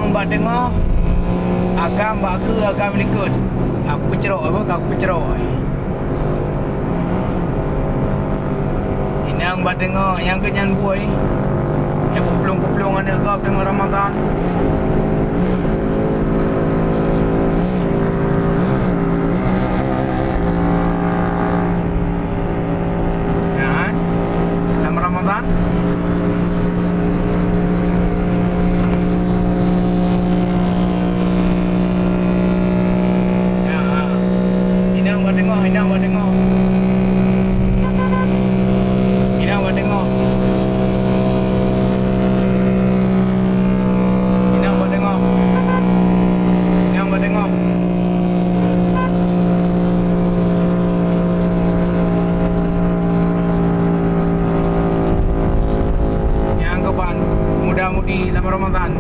mbak dengar agam mbak ke agam ikut. Aku bercerok apa? Aku bercerok. Ini yang mbak dengar yang kenyan boy. Yang kupulung-kupulung anak kau tengah Ramadan. Ya, dalam Ramadan. Ya, ini yang mbak dengar, ini yang mbak dengar. Ini yang mbak dengar. Mudah-mudi dalam Ramadan.